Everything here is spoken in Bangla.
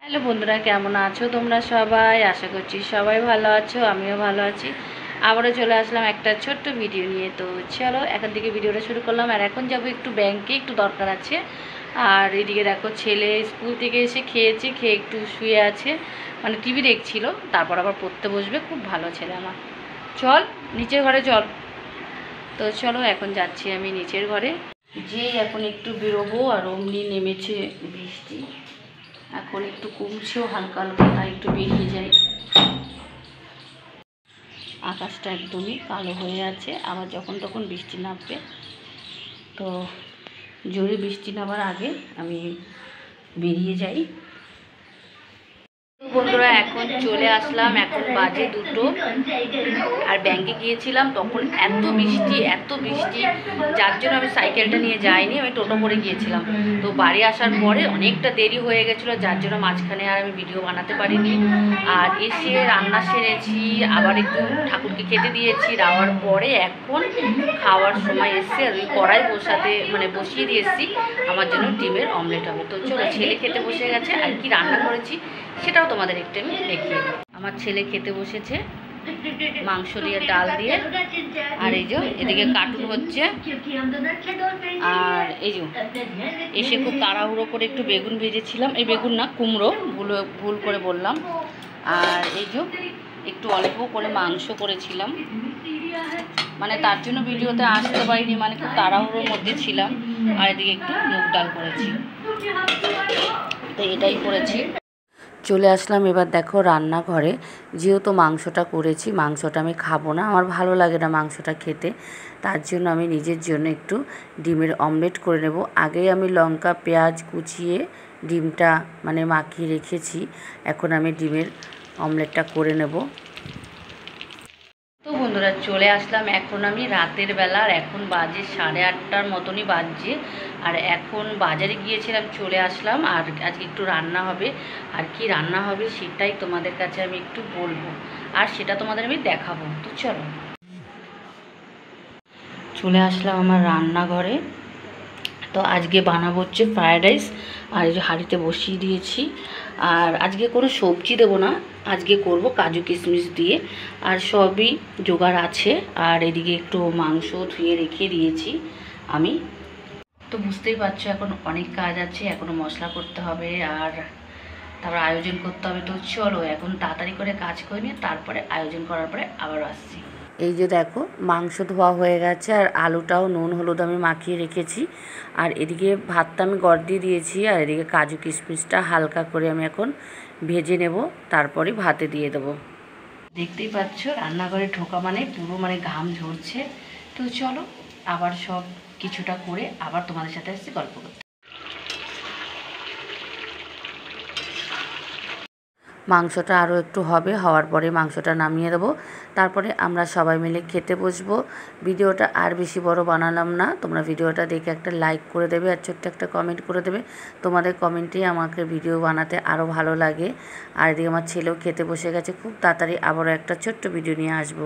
হ্যালো বন্ধুরা, কেমন আছো তোমরা সবাই? আশা করছি সবাই ভালো আছো, আমিও ভালো আছি। আবারও চলে আসলাম একটা ছোট্ট ভিডিও নিয়ে। তো চলো এখন থেকে ভিডিওটা শুরু করলাম। আর এখন যাব একটু ব্যাংকে, একটু দরকার আছে। আর এদিকে দেখো ছেলে স্কুল থেকে এসে খেয়েছে, খেয়ে একটু শুয়ে আছে, মানে টিভি দেখছিল, তারপর আবার পড়তে বসবে। খুব ভালো ছেলে আমার। চল নিচের ঘরে চল। তো চলো এখন যাচ্ছি আমি নিচের ঘরে। যেই এখন একটু বেরোবো আর অমনি নেমেছে বৃষ্টি। এখন একটু কমছেও হালকা হালকা, তাই একটু বেরিয়ে যাই। আকাশটা একদমই কালো হয়ে আছে, আবার যখন তখন বৃষ্টি নামবে। তো জোরে বৃষ্টি নামার আগে আমি বেরিয়ে যাই। বন্ধুরা এখন চলে আসলাম, এখন বাজে 2টো। আর ব্যাংকে গিয়েছিলাম তখন এত বৃষ্টি, যার জন্য আমি সাইকেলটা নিয়ে যাইনি, আমি টোটো করে গিয়েছিলাম। তো বাড়ি আসার পরে অনেকটা দেরি হয়ে গেছিলো, যার জন্য মাঝখানে আর আমি ভিডিও বানাতে পারিনি। আর এসে রান্না সেরেছি, আবার একটু ঠাকুরকে খেতে দিয়েছি। দেওয়ার পরে এখন খাওয়ার সময় এসে আর ওই কড়াই বসিয়ে দিয়েছি আমার জন্য ডিমের অমলেট হবে। তো চলো, ছেলে খেতে বসে গেছে, আর কি রান্না করেছি সেটাও তোমাদের একটু আমি দেখিয়ে দিই। আমার ছেলে খেতে বসেছে মাংস দিয়ে, ডাল দিয়ে। আর এই যে এদিকে কার্টুন হচ্ছে। আর এই যে এসে খুব তাড়াহুড়ো করে একটু বেগুন ভেজেছিলাম, এই বেগুন না, কুমড়ো, ভুল করে বললাম। আর এই যে একটু অল্প করে মাংস করেছিলাম, মানে তার জন্য ভিডিওতে আসতে পারিনি, মানে খুব তাড়াহুড়োর মধ্যে ছিলাম। আর এদিকে একটু মুগ ডাল করেছি, তো এটাই করেছি। চলে আসলাম এবার দেখো রান্নাঘরে। যেহেতু মাংসটা করেছি, মাংসটা আমি খাবো না, আমার ভালো লাগে না মাংসটা খেতে। তার জন্য আমি নিজের জন্য একটু ডিমের অমলেট করে নেব। আগেই আমি লঙ্কা পেঁয়াজ কুচিয়ে ডিমটা মাখিয়ে রেখেছি। এখন আমি ডিমের অমলেটটা করে নেব। তো বন্ধুরা চলে আসলাম এখন আমি রাতের বেলা, আর এখন বাজে 8:30টার মতনই বাজছে। আর এখন বাজারে গিয়েছিলাম, চলে আসলাম। আর আজকে একটু রান্না হবে, আর কি রান্না হবে সেটাই তোমাদের কাছে আমি একটু বলবো, আর সেটা তোমাদের আমি দেখাবো। তো চলো, চলে আসলাম আমার রান্নাঘরে। তো আজকে বানাবো হচ্ছে ফ্রায়েড রাইস। আর এই যে হাঁড়িতে বসিয়ে দিয়েছি। আর আজকে কোনো সবজি দেবো না, আজকে করব কাজু কিশমিশ দিয়ে। আর সবই জোগাড় আছে। আর এদিকে একটু মাংস ধুয়ে রেখে দিয়েছি আমি। তো বুঝতেই পারছো এখন অনেক কাজ আছে, এখনও মশলা করতে হবে, আর তারপর আয়োজন করতে হবে। তো চলো এখন তাড়াতাড়ি করে কাজ করে নিয়ে তারপরে আয়োজন করার পরে আবার আসছি। এই যে দেখো মাংস ধোয়া হয়ে গেছে, আর আলুটাও নুন হলুদ আমি মাখিয়ে রেখেছি। আর এদিকে ভাতটা আমি গড় দিয়ে দিয়েছি, আর এদিকে কাজু কিশমিশটা হালকা করে আমি এখন ভেজে নেব, তারপরে ভাতে দিয়ে দেবো। দেখতেই পাচ্ছ রান্নাঘরে ঢোকা মানে পুরো ঘাম ঝরছে। তো চলো আবার সব কিছুটা করে আবার তোমাদের সাথে আসছি গল্প করতে। মাংসটা আরও একটু হবে, হওয়ার পরে মাংসটা নামিয়ে দেবো, তারপরে আমরা সবাই মিলে খেতে বসবো। ভিডিওটা আর বেশি বড় বানালাম না, তোমরা ভিডিওটা দেখে একটা লাইক করে দেবে, আর ছোট্ট একটা কমেন্ট করে দেবে। তোমাদের কমেন্টেই আমাকে ভিডিও বানাতে আরও ভালো লাগে। আর এদিকে আমার ছেলেও খেতে বসে গেছে, খুব তাড়াতাড়ি আবারও একটা ছোট্ট ভিডিও নিয়ে আসবো।